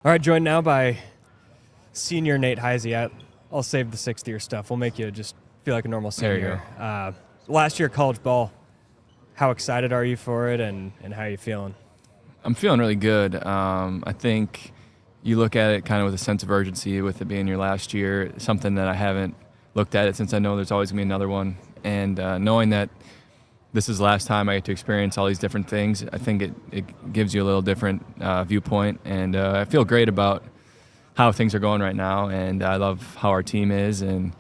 All right, joined now by senior Nate Heise. I'll save the sixth-year stuff. We'll make you just feel like a normal senior. There you go. Last year, college ball, how excited are you for it, and how are you feeling? I'm feeling really good. I think you look at it kind of with a sense of urgency with it being your last year, something that I haven't looked at it since I know there's always going to be another one. And knowing that this is the last time I get to experience all these different things, I think it gives you a little different viewpoint. And I feel great about how things are going right now, and I love how our team is, and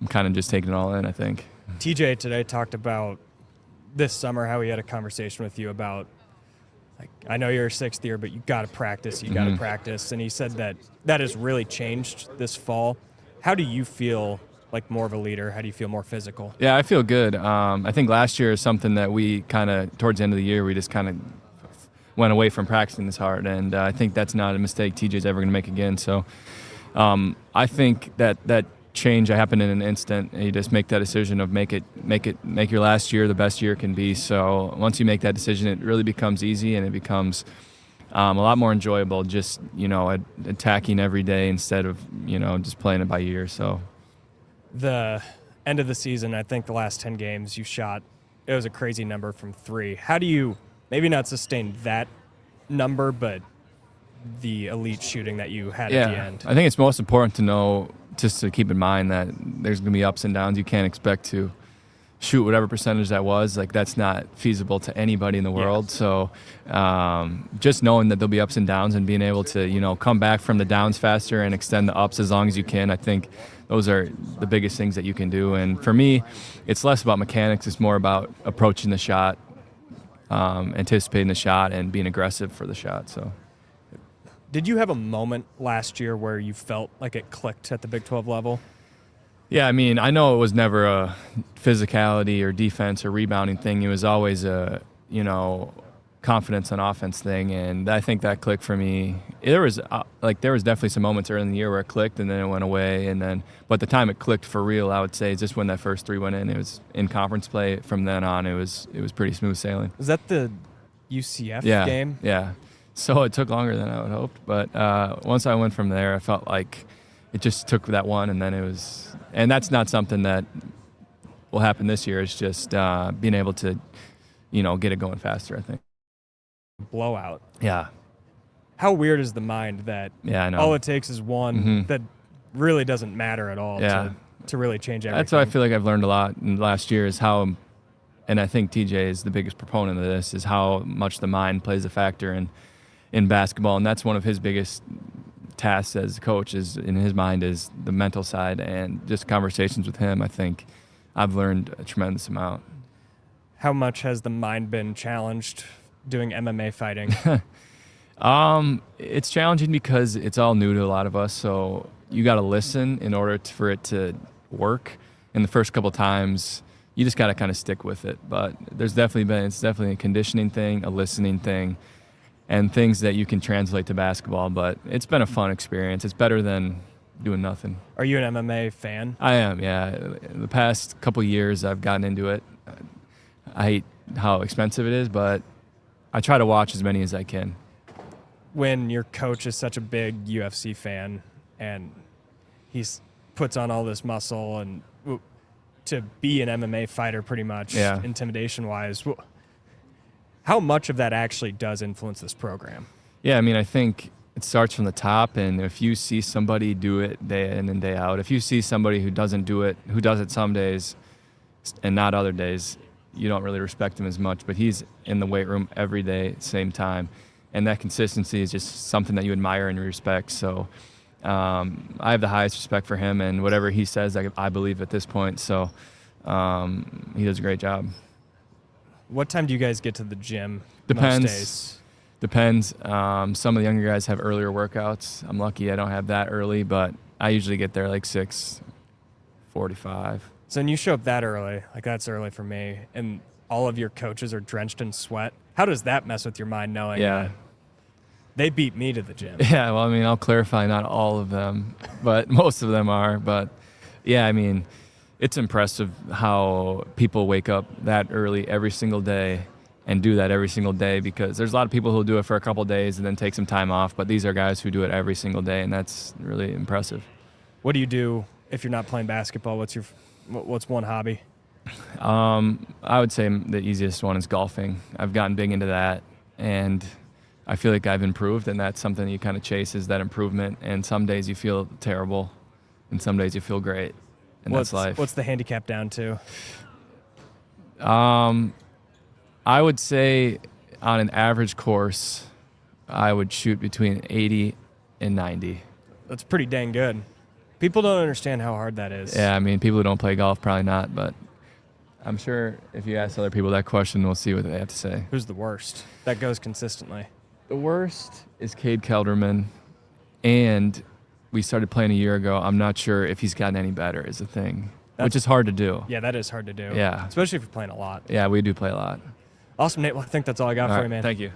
I'm kind of just taking it all in, I think. TJ today talked about this summer how he had a conversation with you about, like, I know you're a sixth year, but you got to practice, and he said that has really changed this fall. How do you feel like more of a leader? How do you feel more physical? Yeah, I feel good. I think last year is something that we kind of, towards the end of the year, we just kind of went away from practicing this hard, and I think that's not a mistake TJ's ever going to make again. So I think that change happened in an instant, and you just make that decision of make your last year the best year it can be. So once you make that decision, it really becomes easy, and it becomes a lot more enjoyable, just attacking every day instead of just playing it by ear. So the end of the season, I think the last 10 games you shot, it was a crazy number from three. How do you maybe not sustain that number, but the elite shooting that you had at the end? I think it's most important to know, just to keep in mind, that there's going to be ups and downs. You can't expect to shoot whatever percentage that was. Like, that's not feasible to anybody in the world. So just knowing that there'll be ups and downs and being able to, come back from the downs faster and extend the ups as long as you can, I think those are the biggest things that you can do. And for me, it's less about mechanics. It's more about approaching the shot, anticipating the shot, and being aggressive for the shot. So, did you have a moment last year where you felt like it clicked at the Big 12 level? Yeah, I mean, I know it was never a physicality or defense or rebounding thing. It was always a, confidence on offense thing, and I think that clicked for me. There was definitely some moments early in the year where it clicked, and then it went away, but the time it clicked for real, I would say, is just when that first three went in. It was in conference play. From then on, it was pretty smooth sailing. Was that the UCF game? Yeah. So it took longer than I would hoped, but once I went from there, I felt like it just took that one, and then it was. And that's not something that will happen this year. It's just being able to, get it going faster, I think. Blowout. Yeah. How weird is the mind that I know. all it takes is one that really doesn't matter at all to really change everything? That's what I feel like I've learned a lot in the last year, is how, and I think TJ is the biggest proponent of this, is how much the mind plays a factor in basketball. And that's one of his biggest tasks as a coach, is in his mind, is the mental side. And just conversations with him, I think I've learned a tremendous amount. How much has the mind been challenged doing MMA fighting? It's challenging because it's all new to a lot of us, so you got to listen in order for it to work. And the first couple times, you just got to kind of stick with it. But it's definitely a conditioning thing, a listening thing, and things that you can translate to basketball. But it's been a fun experience. It's better than doing nothing. Are you an MMA fan? I am, yeah. The past couple years, I've gotten into it. I hate how expensive it is, but I try to watch as many as I can. When your coach is such a big UFC fan and he puts on all this muscle and to be an MMA fighter pretty much, intimidation-wise, how much of that actually does influence this program? Yeah, I mean, I think it starts from the top, and if you see somebody do it day in and day out, if you see somebody who doesn't do it, who does it some days and not other days, you don't really respect him as much. But he's in the weight room every day, same time. And that consistency is just something that you admire and respect. So I have the highest respect for him, and whatever he says, I believe at this point. So he does a great job. What time do you guys get to the gym Depends. most days? Depends. Some of the younger guys have earlier workouts. I'm lucky I don't have that early, but I usually get there like 6:45. So when you show up that early, like that's early for me, and all of your coaches are drenched in sweat, how does that mess with your mind knowing that they beat me to the gym? Yeah, well, I mean, I'll clarify, not all of them, but most of them are. But, yeah, I mean, it's impressive how people wake up that early every single day and do that every single day, because there's a lot of people who'll do it for a couple of days and then take some time off, but these are guys who do it every single day, and that's really impressive. What do you do if you're not playing basketball? What's one hobby? I would say the easiest one is golfing. I've gotten big into that, and I feel like I've improved, and that's something you kind of chase, is that improvement. And some days you feel terrible, and some days you feel great, and that's life. What's the handicap down to? I would say on an average course, I would shoot between 80 and 90. That's pretty dang good. People don't understand how hard that is. Yeah, I mean, people who don't play golf probably not, but I'm sure if you ask other people that question, we'll see what they have to say. Who's the worst that goes consistently? The worst is Cade Kelderman, and we started playing a year ago. I'm not sure if he's gotten any better is the thing, which is hard to do. Yeah, that is hard to do. Yeah. Especially if you're playing a lot. Yeah, we do play a lot. Awesome, Nate. Well, I think that's all I got for you, man. Thank you.